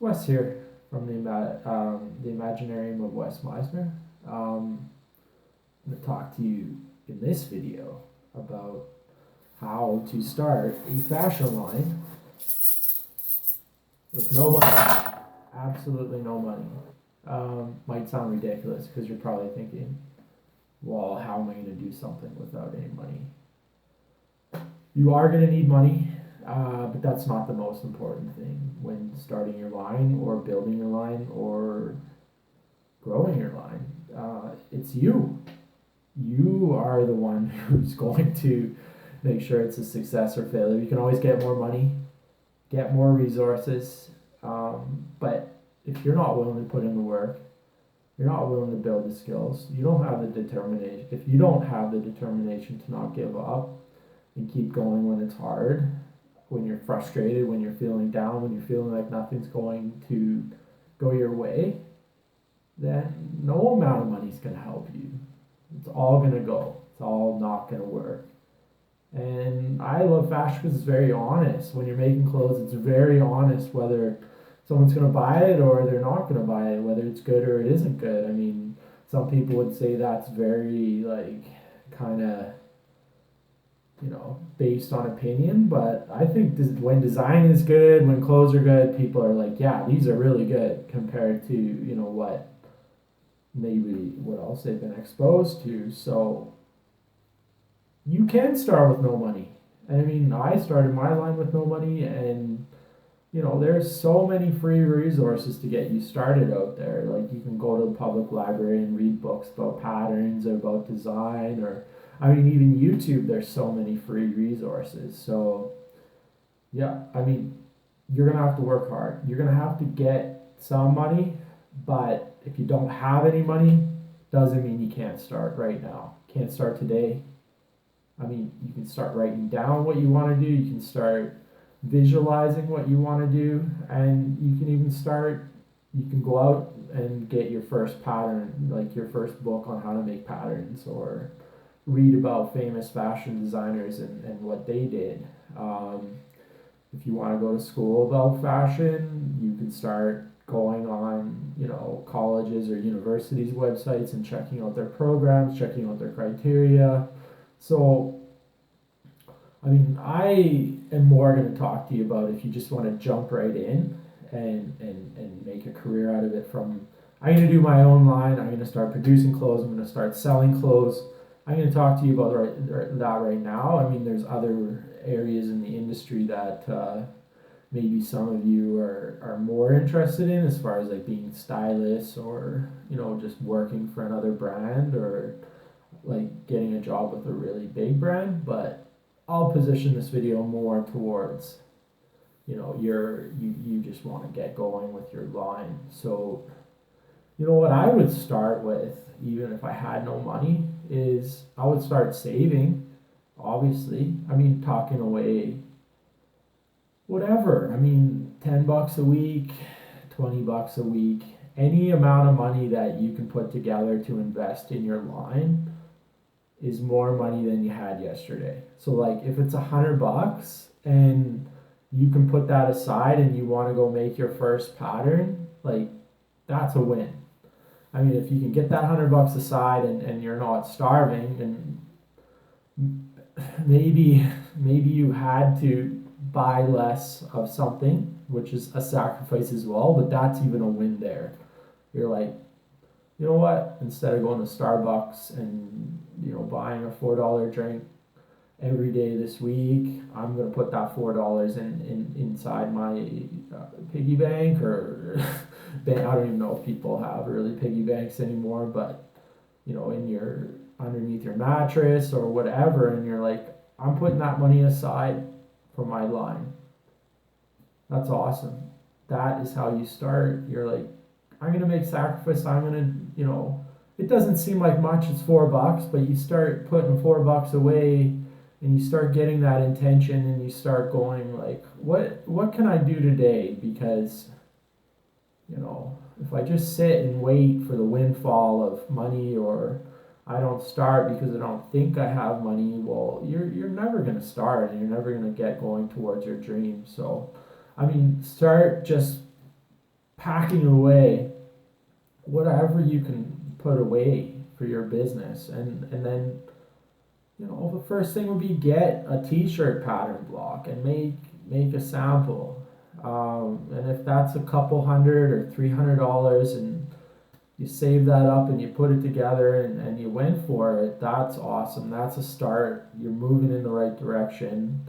Wes here from the Imaginarium of Wes MiSENER. I'm going to talk to you in this video about how to start a fashion line with no money, absolutely no money. Might sound ridiculous because you're probably thinking, well, how am I going to do something without any money? You are going to need money, but that's not the most important thing when starting your line or building your line or growing your line. It's you. You are the one who's going to make sure it's a success or failure. You can always get more money, get more resources, but if you're not willing to put in the work, you're not willing to build the skills, you don't have the determination. If you don't have the determination to not give up and keep going when it's hard, when you're frustrated, when you're feeling down, when you're feeling like nothing's going to go your way, then no amount of money is going to help you. It's all going to go. It's all not going to work. And I love fashion because it's very honest. When you're making clothes, it's very honest whether someone's going to buy it or they're not going to buy it, whether it's good or it isn't good. I mean, some people would say that's very, like, kind of, based on opinion, but I think when design is good, when clothes are good, people are like, yeah, these are really good compared to, what maybe what else they've been exposed to. So you can start with no money. And I mean, I started my line with no money, and there's so many free resources to get you started out there. Like you can go to the public library and read books about patterns or about design, or I mean, even YouTube. There's so many free resources. So yeah, I mean, you're gonna have to work hard. You're gonna have to get some money, but if you don't have any money, doesn't mean you can't start right now. Can't start today. I mean, you can start writing down what you want to do. You can start visualizing what you want to do, and you can even start. You can go out and get your first pattern, like your first book on how to make patterns, or read about famous fashion designers and what they did. If you want to go to school about fashion, you can start going on, colleges or universities' websites and checking out their programs, checking out their criteria. So, I mean, I am more going to talk to you about if you just want to jump right in and make a career out of it from, I'm going to do my own line, I'm going to start producing clothes, I'm going to start selling clothes. I'm going to talk to you about that right now. I mean, there's other areas in the industry that maybe some of you are more interested in, as far as like being stylists or just working for another brand, or like getting a job with a really big brand. But I'll position this video more towards you just want to get going with your line. So what I would start with, even if I had no money, is I would start saving. Obviously, I mean, talking away whatever. I mean, $10 a week, $20 a week, any amount of money that you can put together to invest in your line is more money than you had yesterday. So, like, if it's $100 and you can put that aside and you want to go make your first pattern, like, that's a win. I mean, if you can get that $100 aside and you're not starving, and maybe you had to buy less of something, which is a sacrifice as well, but that's even a win there. You're like, you know what? Instead of going to Starbucks and buying a $4 drink every day this week, I'm gonna put that $4 inside my piggy bank, or I don't even know if people have really piggy banks anymore, but in your underneath your mattress or whatever, and you're like, I'm putting that money aside for my line. That's awesome. That is how you start. You're like, I'm gonna make sacrifice. I'm gonna, it doesn't seem like much. It's $4, but you start putting $4 away, and you start getting that intention, and you start going like, what can I do today? Because if I just sit and wait for the windfall of money, or I don't start because I don't think I have money, well, you're never gonna start, and you're never gonna get going towards your dream. So, I mean, start just packing away whatever you can put away for your business, and then the first thing would be get a t-shirt pattern block and make a sample. And if that's a couple hundred or $300 and you save that up and you put it together and you went for it, that's awesome. That's a start. You're moving in the right direction.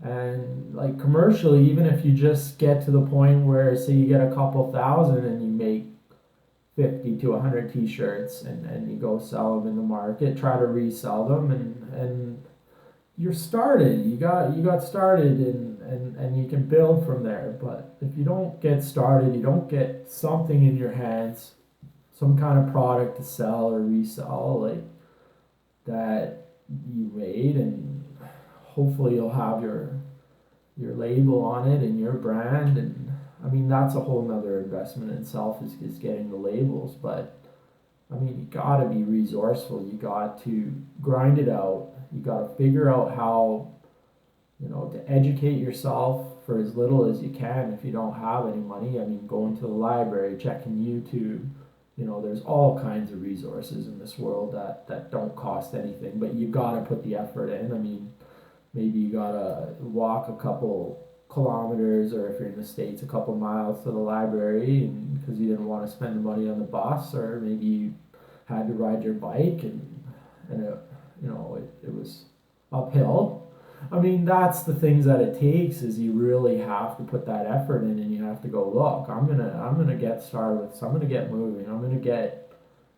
And like commercially, even if you just get to the point where, say, you get a couple thousand and you make 50 to 100 t-shirts and you go sell them in the market, try to resell them, and you're started. You got started, and you can build from there. But if you don't get started, you don't get something in your hands, some kind of product to sell or resell, like that you made, and hopefully you'll have your label on it and your brand. And I mean, that's a whole nother investment in itself, is getting the labels. But I mean, you gotta be resourceful. You got to grind it out. You gotta figure out how, to educate yourself for as little as you can. If you don't have any money, I mean, going to the library, checking YouTube. There's all kinds of resources in this world that don't cost anything, but you gotta put the effort in. I mean, maybe you gotta walk a couple kilometers, or if you're in the States, a couple miles to the library, and because you didn't want to spend the money on the bus, or maybe you had to ride your bike, and it was uphill. I mean, that's the things that it takes, is you really have to put that effort in, and you have to go, look, I'm gonna get started with, so I'm gonna get moving, I'm gonna get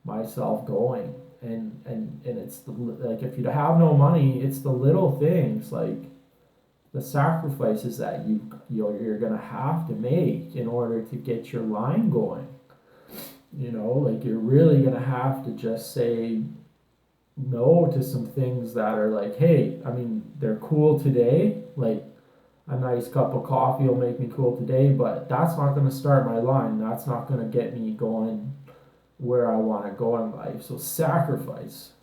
myself going. And it's like, if you have no money, it's the little things, like the sacrifices that you're gonna have to make in order to get your line going. Like, you're really gonna have to just say no to some things that are like, hey, I mean, they're cool today, like a nice cup of coffee will make me cool today, but that's not gonna start my line. That's not gonna get me going where I want to go in life. So sacrifice.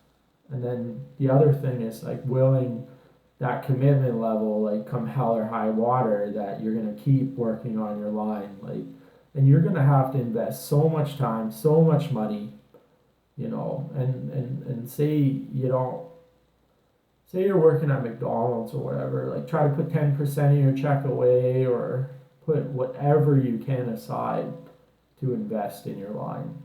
And then the other thing is, like, willing that commitment level, like come hell or high water, that you're going to keep working on your line. Like, and you're going to have to invest so much time, so much money, and say you don't, say you're working at McDonald's or whatever, like try to put 10% of your check away, or put whatever you can aside to invest in your line.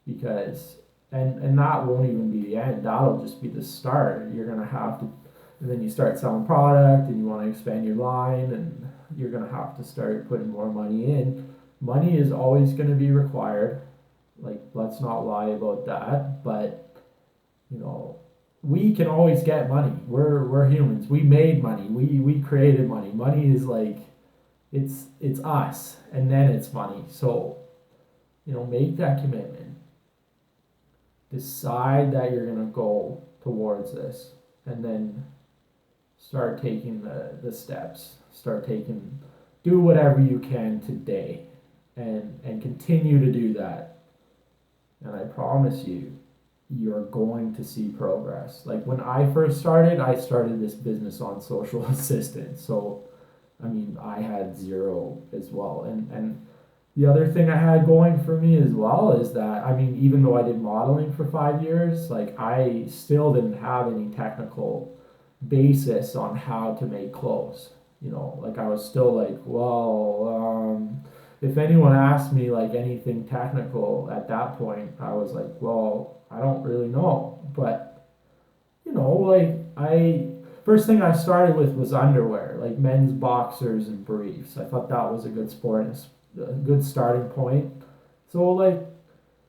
Because and that won't even be the end, that'll just be the start. You're gonna have to, and then you start selling product and you want to expand your line, and you're gonna have to start putting more money in. Money is always going to be required, like, let's not lie about that. But we can always get money. We're humans. We made money. We created money. Money is like, it's us, and then it's money. So make that commitment. Decide that you're going to go towards this, and then start taking the steps. Do whatever you can today, and continue to do that. And I promise you, you're going to see progress. Like, when I first started, I started this business on social assistance. So, I mean, I had zero as well. And the other thing I had going for me as well is that, I mean, even though I did modeling for 5 years, like, I still didn't have any technical basis on how to make clothes. Like, I was still like, well, if anyone asked me like anything technical at that point, I was like, well, I don't really know. But like, first thing I started with was underwear, like men's boxers and briefs. I thought that was a good sport, a good starting point. So, like,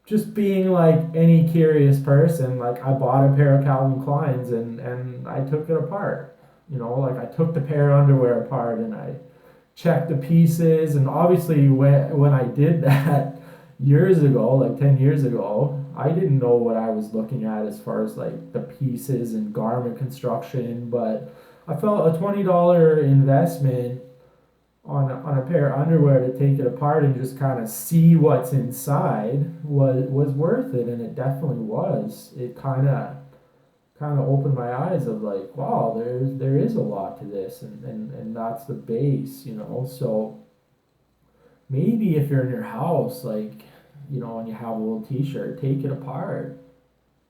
just being like any curious person, like, I bought a pair of Calvin Kleins, and I took it apart. Like, I took the pair of underwear apart and I checked the pieces. And obviously, when I did that years ago, like 10 years ago, I didn't know what I was looking at as far as like the pieces and garment construction. But I felt a $20 investment on a pair of underwear to take it apart and just kind of see what's inside was worth it. And it definitely was. It kind of opened my eyes of like, wow, there is a lot to this, and that's the base. So maybe if you're in your house, like, and you have a little t-shirt, take it apart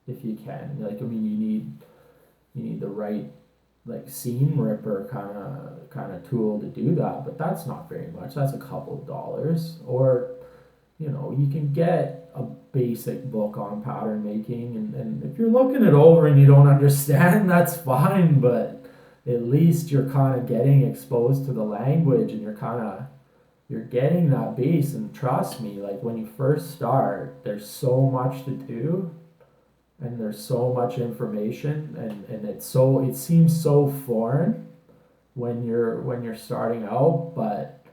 if you can. Like, I mean, you need the right, like, seam ripper kind of tool to do that, but that's not very much. That's a couple of dollars. Or, you can get a basic book on pattern making, and if you're looking it over and you don't understand, that's fine, but at least you're kind of getting exposed to the language, and you're getting that base. And trust me, like, when you first start, there's so much to do, and there's so much information, and it seems so foreign when you're starting out. But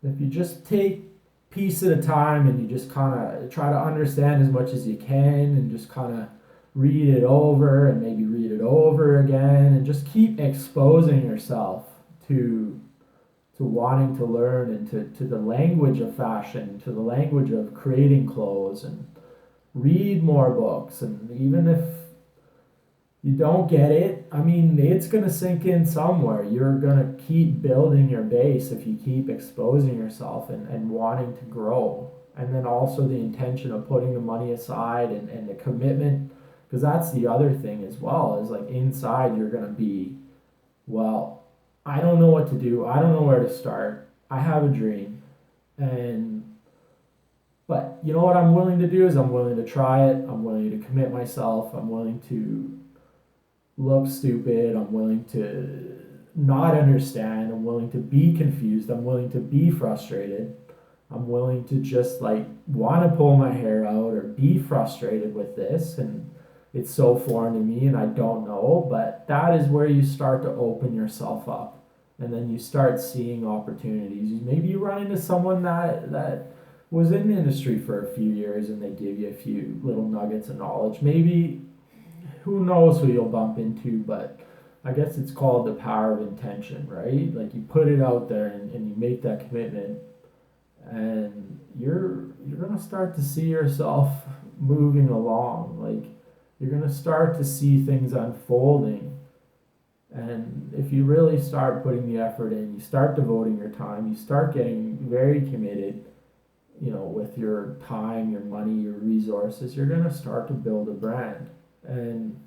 if you just take piece at a time, and you just kind of try to understand as much as you can, and just kind of read it over and maybe read it over again, and just keep exposing yourself to wanting to learn, and to the language of fashion, to the language of creating clothes, and read more books. And even if you don't get it, I mean, it's going to sink in somewhere. You're going to keep building your base if you keep exposing yourself, and wanting to grow. And then also the intention of putting the money aside, and the commitment, because that's the other thing as well, is like, inside you're going to be, well, I don't know what to do. I don't know where to start. I have a dream. But you know what I'm willing to do is, I'm willing to try it. I'm willing to commit myself. I'm willing to look stupid. I'm willing to not understand. I'm willing to be confused. I'm willing to be frustrated. I'm willing to just, like, want to pull my hair out, or be frustrated with this, and it's so foreign to me and I don't know. But that is where you start to open yourself up, and then you start seeing opportunities. Maybe you run into someone that was in the industry for a few years, and they give you a few little nuggets of knowledge. Maybe, who knows who you'll bump into, but I guess it's called the power of intention, right? Like, you put it out there, and you make that commitment, and you're gonna start to see yourself moving along. Like, you're gonna start to see things unfolding. And if you really start putting the effort in, you start devoting your time, you start getting very committed, with your time, your money, your resources, you're going to start to build a brand. And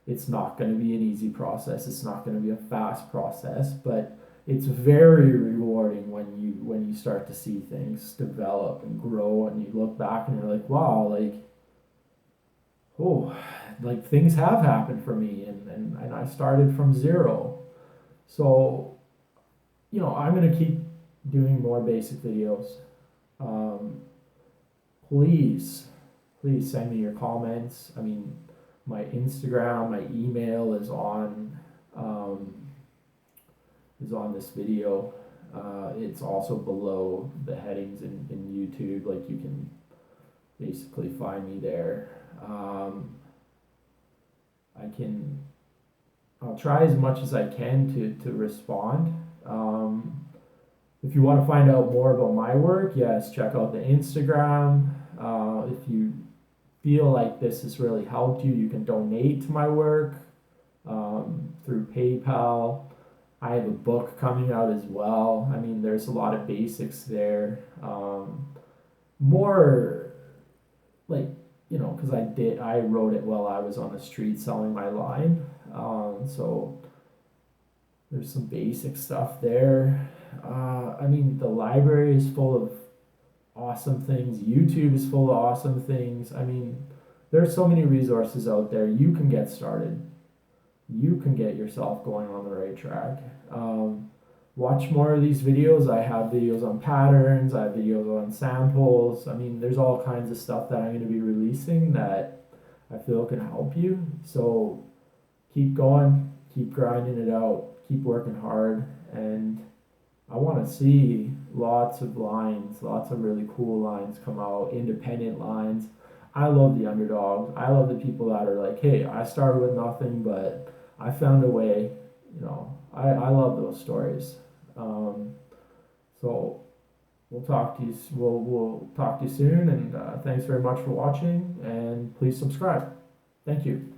it's not going to be an easy process. It's not going to be a fast process, but it's very rewarding when you start to see things develop and grow, and you look back and you're like, wow, like, oh, like, things have happened for me, and I started from zero. So, I'm going to keep doing more basic videos. Um, please send me your comments. I mean, my Instagram, my email um, is on this video. It's also below the headings in YouTube. Like, you can basically find me there. I'll try as much as I can to respond. If you want to find out more about my work, yes, check out the Instagram. If you feel like this has really helped you, you can donate to my work through PayPal. I have a book coming out as well. I mean, there's a lot of basics there. More like, because I wrote it while I was on the street selling my line. So there's some basic stuff there. I mean, the library is full of awesome things. YouTube is full of awesome things. I mean, there's so many resources out there. You can get started. You can get yourself going on the right track. Watch more of these videos. I have videos on patterns. I have videos on samples. I mean, there's all kinds of stuff that I'm going to be releasing that I feel can help you. So keep going, keep grinding it out, keep working hard, and I want to see lots of lines, lots of really cool lines come out, independent lines. I love the underdogs. I love the people that are like, hey, I started with nothing, but I found a way. I love those stories. So we'll talk to you. We'll talk to you soon, and thanks very much for watching. And please subscribe. Thank you.